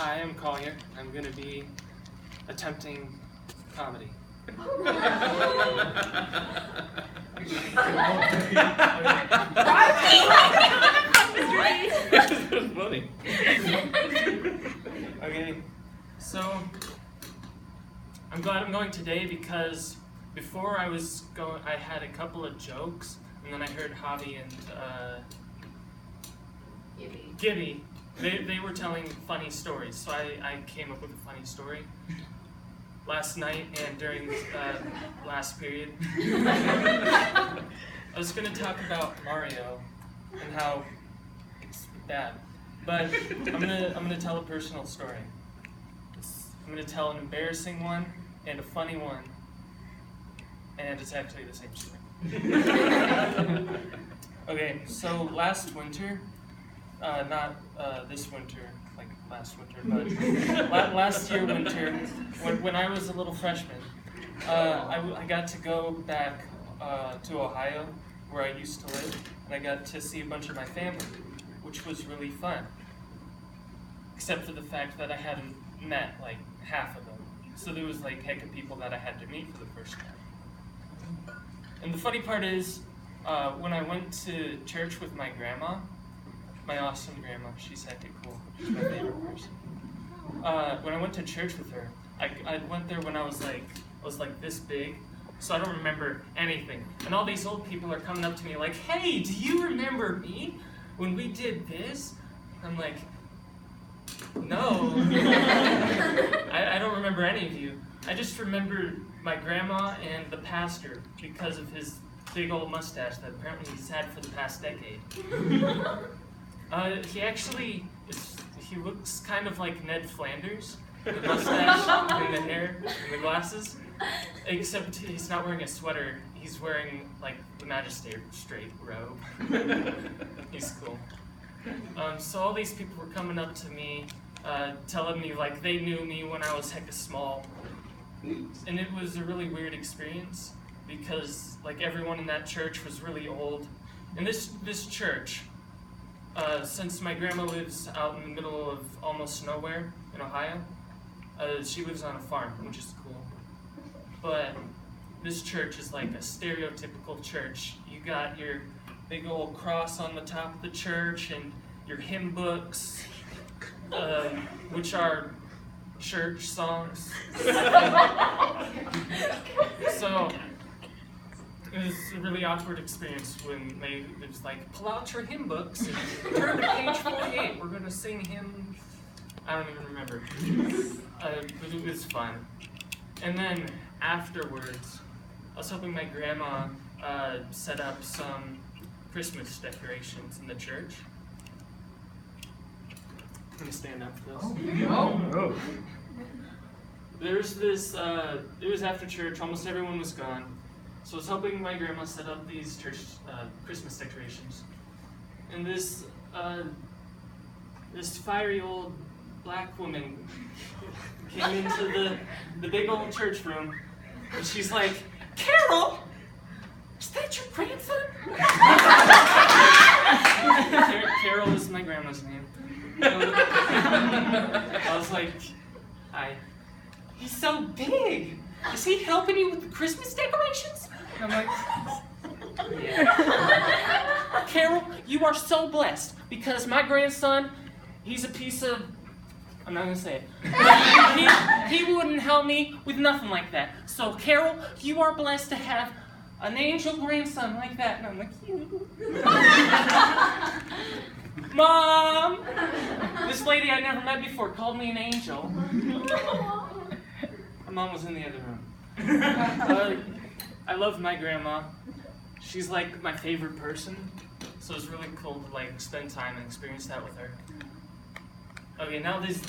Hi, I'm Collier. I'm going to be attempting comedy. That's funny. Okay, so I'm glad I'm going today because before I was going, I had a couple of jokes, and then I heard Javi and Gibby. They were telling funny stories, so I came up with a funny story last night and during last period. I was going to talk about Mario and how it's bad, but I'm gonna tell a personal story. I'm going to tell an embarrassing one and a funny one, and it's actually the same story. Okay, so last winter, not this winter, like last winter, but last year winter, when I was a little freshman, I got to go back to Ohio, where I used to live, and I got to see a bunch of my family, which was really fun. Except for the fact that I hadn't met like half of them. So there was like heck of people that I had to meet for the first time. And the funny part is, when I went to church with my grandma, my awesome grandma, she's hecka cool, she's my favorite person. When I went to church with her, I went there when I was like this big, so I don't remember anything. And all these old people are coming up to me like, hey, do you remember me when we did this? I'm like, no, I don't remember any of you. I just remember my grandma and the pastor because of his big old mustache that apparently he's had for the past decade. He looks kind of like Ned Flanders, the mustache and the hair and the glasses, except he's not wearing a sweater, he's wearing like the magistrate robe. He's cool. So all these people were coming up to me, telling me like they knew me when I was hecka small. And it was a really weird experience because like everyone in that church was really old. And this church, since my grandma lives out in the middle of almost nowhere in Ohio, she lives on a farm, which is cool. But this church is like a stereotypical church. You got your big old cross on the top of the church and your hymn books, which are church songs. So it was a really awkward experience when it was like, pull out your hymn books and turn to page 48. We're going to sing hymn. I don't even remember. But it was fun. And then afterwards, I was hoping my grandma set up some Christmas decorations in the church. I'm going to stand up for this. Oh. There's this, it was after church, almost everyone was gone. So I was hoping my grandma set up these church Christmas decorations. And this fiery old black woman came into the big old church room, and she's like, Carol, is that your grandson? Carol is my grandma's name. I was like, hi. He's so big. Is he helping you with the Christmas decorations? And I'm like, yeah. Carol, you are so blessed because my grandson, he's a piece of, I'm not going to say it. He wouldn't help me with nothing like that. So Carol, you are blessed to have an angel grandson like that. And I'm like, Mom! This lady I never met before called me an angel. My mom was in the other room. I love my grandma. She's like my favorite person, so it's really cool to like spend time and experience that with her. Okay, now there's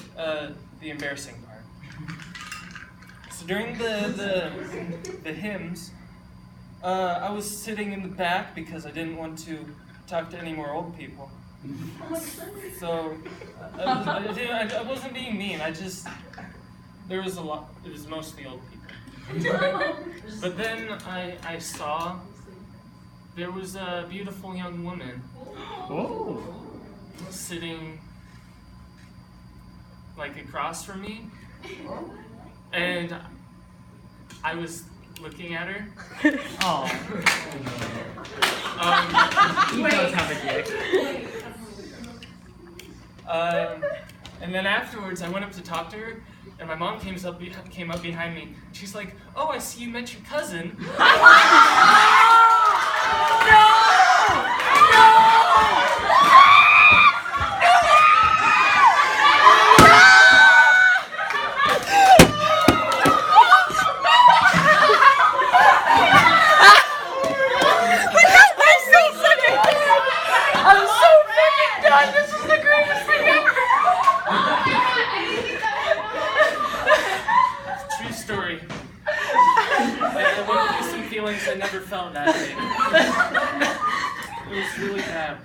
the embarrassing part. So during the hymns, I was sitting in the back because I didn't want to talk to any more old people. So I wasn't being mean. There was a lot. It was mostly old people. But then I saw there was a beautiful young woman sitting like across from me, and I was looking at her. Oh. He does have a dick. And then afterwards, I went up to talk to her, and my mom came up behind me. She's like, "Oh, I see you met your cousin." Story. I went through some feelings I never felt that day. It was really bad.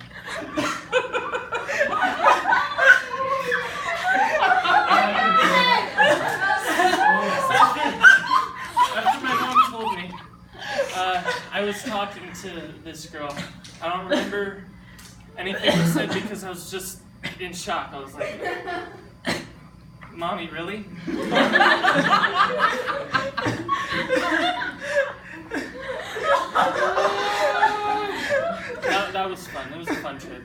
After my mom told me, I was talking to this girl. I don't remember anything we said because I was just in shock. I was like, "Mommy, really?" That was fun. It was a fun trip.